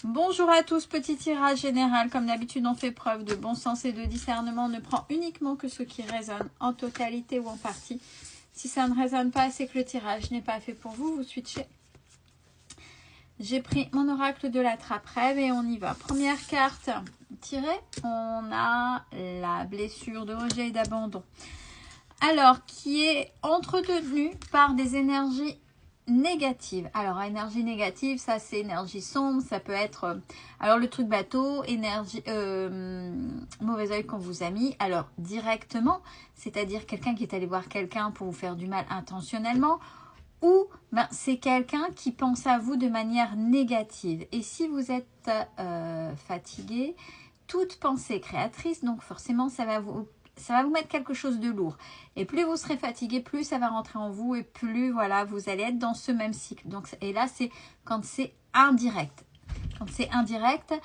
Bonjour à tous, petit tirage général. Comme d'habitude, on fait preuve de bon sens et de discernement. On ne prend uniquement que ce qui résonne en totalité ou en partie. Si ça ne résonne pas, c'est que le tirage n'est pas fait pour vous. Vous switchez. J'ai pris mon oracle de la trappe-rêve et on y va. Première carte tirée, on a la blessure de rejet et d'abandon. Alors, qui est entretenue par des énergies négative. Alors, énergie négative, ça c'est énergie sombre, ça peut être... alors, le truc bateau, énergie... mauvais oeil qu'on vous a mis. Alors, directement, c'est-à-dire quelqu'un qui est allé voir quelqu'un pour vous faire du mal intentionnellement, ou ben, c'est quelqu'un qui pense à vous de manière négative. Et si vous êtes fatigué, toute pensée créatrice, donc forcément, ça va vous mettre quelque chose de lourd. Et plus vous serez fatigué, plus ça va rentrer en vous et plus voilà, vous allez être dans ce même cycle. Donc, et là, c'est quand c'est indirect. Quand c'est indirect,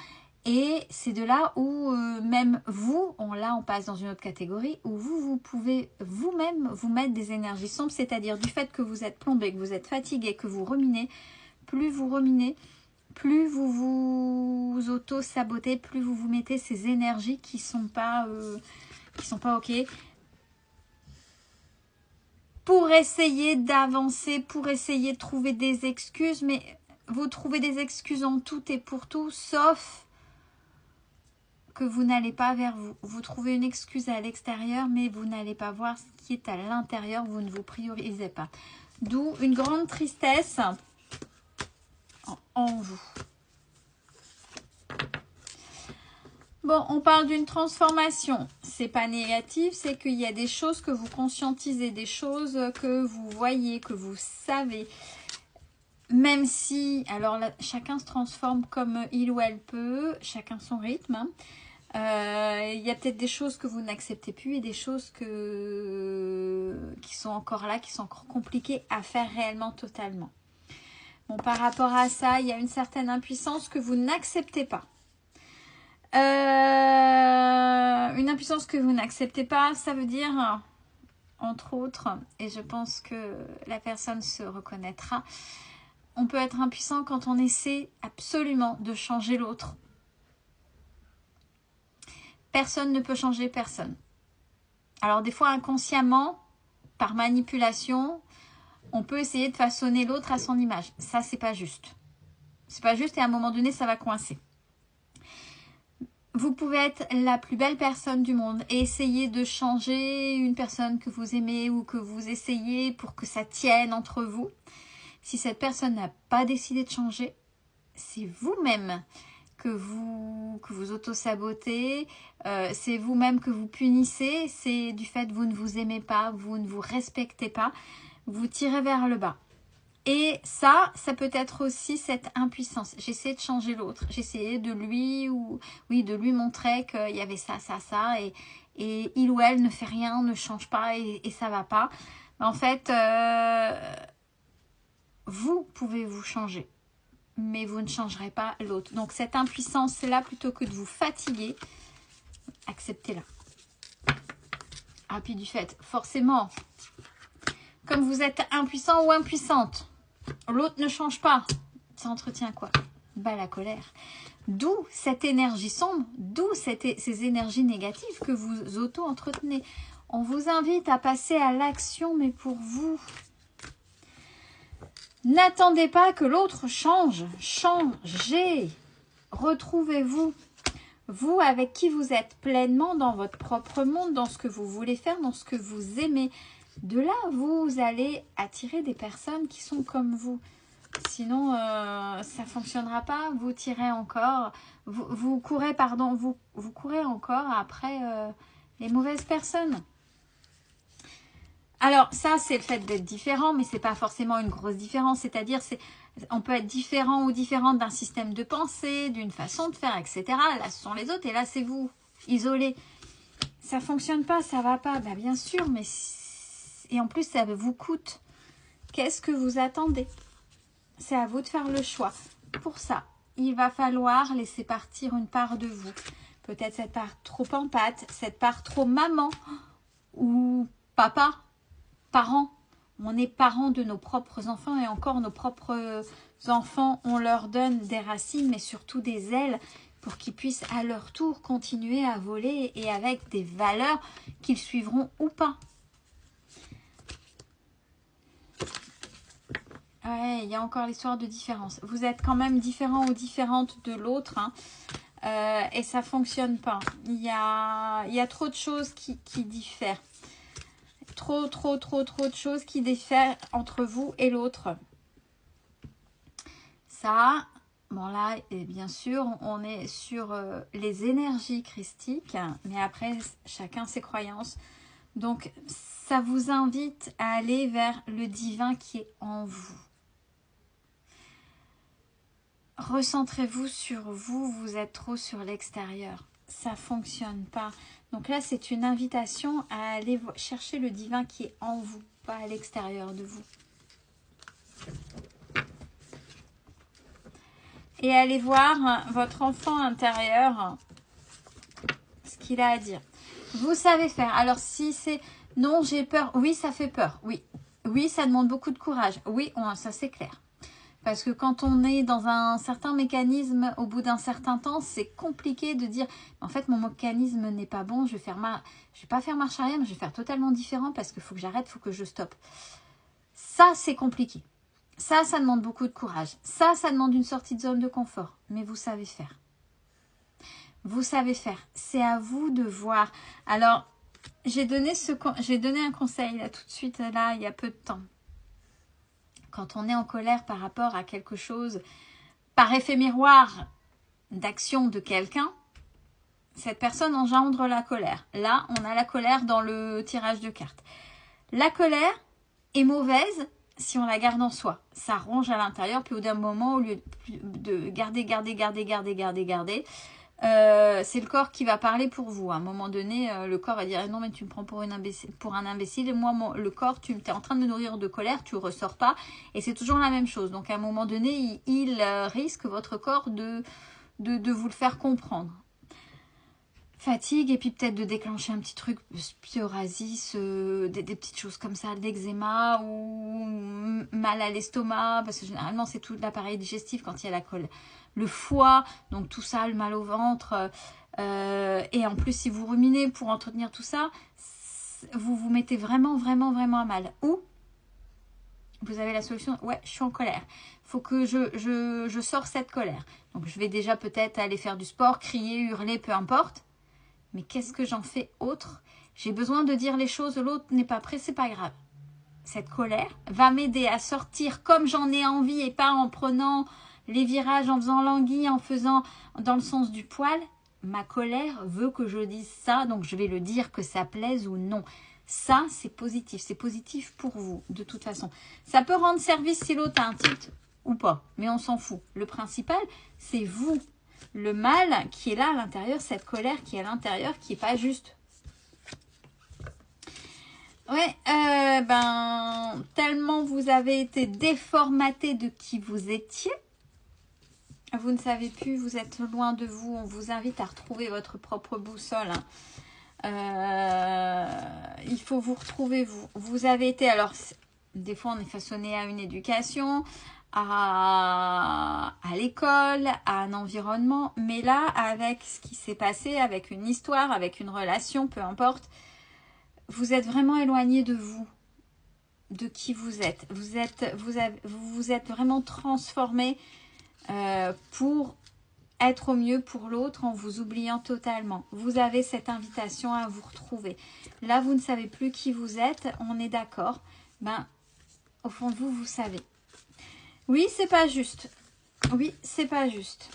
et c'est de là où même vous, là on passe dans une autre catégorie, où vous pouvez vous-même vous mettre des énergies sombres, c'est-à-dire du fait que vous êtes plombé, que vous êtes fatigué, que vous ruminez, plus vous ruminez, plus vous vous auto-sabotez, plus vous vous mettez ces énergies qui sont pas ok, pour essayer d'avancer, pour essayer de trouver des excuses, mais vous trouvez des excuses en tout et pour tout, sauf que vous n'allez pas vers vous. Vous trouvez une excuse à l'extérieur, mais vous n'allez pas voir ce qui est à l'intérieur, vous ne vous priorisez pas. D'où une grande tristesse en vous. Bon, on parle d'une transformation. C'est pas négatif, c'est qu'il y a des choses que vous conscientisez, des choses que vous voyez, que vous savez. Même si, alors là, chacun se transforme comme il ou elle peut, chacun son rythme. Hein. Il y a peut-être des choses que vous n'acceptez plus et des choses qui sont encore là, qui sont encore compliquées à faire réellement totalement. Bon, par rapport à ça, il y a une certaine impuissance que vous n'acceptez pas. Une impuissance que vous n'acceptez pas, ça veut dire, entre autres, et je pense que la personne se reconnaîtra, on peut être impuissant quand on essaie absolument de changer l'autre. Personne ne peut changer personne. Alors des fois inconsciemment, par manipulation, on peut essayer de façonner l'autre à son image. Ça, c'est pas juste. C'est pas juste et à un moment donné, ça va coincer. Vous pouvez être la plus belle personne du monde et essayer de changer une personne que vous aimez ou que vous essayez pour que ça tienne entre vous. Si cette personne n'a pas décidé de changer, c'est vous-même que vous auto-sabotez, c'est vous-même que vous punissez, c'est du fait que vous ne vous aimez pas, vous ne vous respectez pas, vous tirez vers le bas. Et ça peut être aussi cette impuissance. J'essaie de changer l'autre. J'essayais de lui montrer qu'il y avait ça, et il ou elle ne fait rien, ne change pas et ça va pas. En fait, vous pouvez vous changer, mais vous ne changerez pas l'autre. Donc cette impuissance-là, plutôt que de vous fatiguer, acceptez-la. Ah, puis du fait, forcément, comme vous êtes impuissant ou impuissante, l'autre ne change pas. Ça entretient quoi? Bah, la colère. D'où cette énergie sombre, d'où ces énergies négatives que vous auto-entretenez. On vous invite à passer à l'action, mais pour vous. N'attendez pas que l'autre change. Changez. Retrouvez-vous. Vous avec qui vous êtes pleinement dans votre propre monde, dans ce que vous voulez faire, dans ce que vous aimez. De là, vous allez attirer des personnes qui sont comme vous. Sinon, ça ne fonctionnera pas. Vous tirez encore. Vous courez encore après les mauvaises personnes. Alors, ça, c'est le fait d'être différent, mais ce n'est pas forcément une grosse différence. C'est-à-dire, on peut être différent ou différente d'un système de pensée, d'une façon de faire, etc. Là, ce sont les autres et là, c'est vous, isolé. Ça ne fonctionne pas, ça ne va pas. Ben, bien sûr, mais... Et en plus, ça vous coûte. Qu'est-ce que vous attendez? C'est à vous de faire le choix. Pour ça, il va falloir laisser partir une part de vous. Peut-être cette part trop empathe, cette part trop maman ou papa, parent. On est parents de nos propres enfants et encore nos propres enfants, on leur donne des racines, mais surtout des ailes, pour qu'ils puissent à leur tour continuer à voler et avec des valeurs qu'ils suivront ou pas. Ouais, il y a encore l'histoire de différence. Vous êtes quand même différent ou différente de l'autre, hein, et ça fonctionne pas. Il y a trop de choses qui diffèrent. Trop de choses qui diffèrent entre vous et l'autre. Ça, bon là, et bien sûr, on est sur les énergies christiques, mais après, chacun ses croyances. Donc, ça vous invite à aller vers le divin qui est en vous. Recentrez-vous sur vous, vous êtes trop sur l'extérieur. Ça ne fonctionne pas. Donc là, c'est une invitation à aller chercher le divin qui est en vous, pas à l'extérieur de vous. Et allez voir votre enfant intérieur, ce qu'il a à dire. Vous savez faire. Alors si c'est non, j'ai peur. Oui, ça fait peur. Oui, oui, ça demande beaucoup de courage. Oui, ça c'est clair. Parce que quand on est dans un certain mécanisme, au bout d'un certain temps, c'est compliqué de dire en fait mon mécanisme n'est pas bon, je vais pas faire marche arrière, mais je vais faire totalement différent parce qu'il faut que j'arrête, il faut que je stoppe. Ça, c'est compliqué. Ça demande beaucoup de courage. Ça demande une sortie de zone de confort. Mais vous savez faire. Vous savez faire. C'est à vous de voir. Alors, j'ai donné un conseil là tout de suite, là, il y a peu de temps. Quand on est en colère par rapport à quelque chose, par effet miroir d'action de quelqu'un, cette personne engendre la colère. Là, on a la colère dans le tirage de cartes. La colère est mauvaise si on la garde en soi. Ça ronge à l'intérieur, puis au bout d'un moment, au lieu de garder, c'est le corps qui va parler pour vous. À un moment donné, le corps va dire non mais tu me prends pour un imbécile et moi le corps, tu es en train de me nourrir de colère, tu ne ressors pas et c'est toujours la même chose. Donc à un moment donné, il risque votre corps de vous le faire comprendre. Fatigue et puis peut-être de déclencher un petit truc, psoriasis, des petites choses comme ça, l'eczéma ou mal à l'estomac, parce que généralement c'est tout l'appareil digestif quand il y a la colle. Le foie, donc tout ça, le mal au ventre. Et en plus, si vous ruminez pour entretenir tout ça, vous vous mettez vraiment à mal. Ou vous avez la solution, ouais, je suis en colère. Il faut que je sors cette colère. Donc je vais déjà peut-être aller faire du sport, crier, hurler, peu importe. Mais qu'est-ce que j'en fais autre? J'ai besoin de dire les choses, l'autre n'est pas prêt, c'est pas grave. Cette colère va m'aider à sortir comme j'en ai envie et pas en prenant les virages, en faisant l'anguille, en faisant dans le sens du poil. Ma colère veut que je dise ça, donc je vais le dire que ça plaise ou non. Ça, c'est positif pour vous, de toute façon. Ça peut rendre service si l'autre a un titre ou pas, mais on s'en fout. Le principal, c'est vous. Le mal qui est là à l'intérieur, cette colère qui est à l'intérieur, qui n'est pas juste. Ouais, tellement vous avez été déformaté de qui vous étiez, vous ne savez plus, vous êtes loin de vous. On vous invite à retrouver votre propre boussole. Il faut vous retrouver, vous. Vous avez été, alors, des fois on est façonné à une éducation, à l'école, à un environnement. Mais là, avec ce qui s'est passé, avec une histoire, avec une relation, peu importe, vous êtes vraiment éloigné de vous, de qui vous êtes. Vous vous êtes vraiment transformé pour être au mieux pour l'autre en vous oubliant totalement. Vous avez cette invitation à vous retrouver. Là, vous ne savez plus qui vous êtes, on est d'accord. Au fond de vous, vous savez. Oui, c'est pas juste. Oui, c'est pas juste.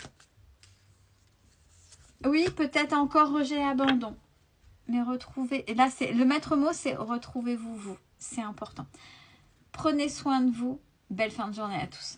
Oui, peut-être encore rejet et abandon. Mais retrouvez... Et là, le maître mot, c'est retrouvez-vous, vous. C'est important. Prenez soin de vous. Belle fin de journée à tous.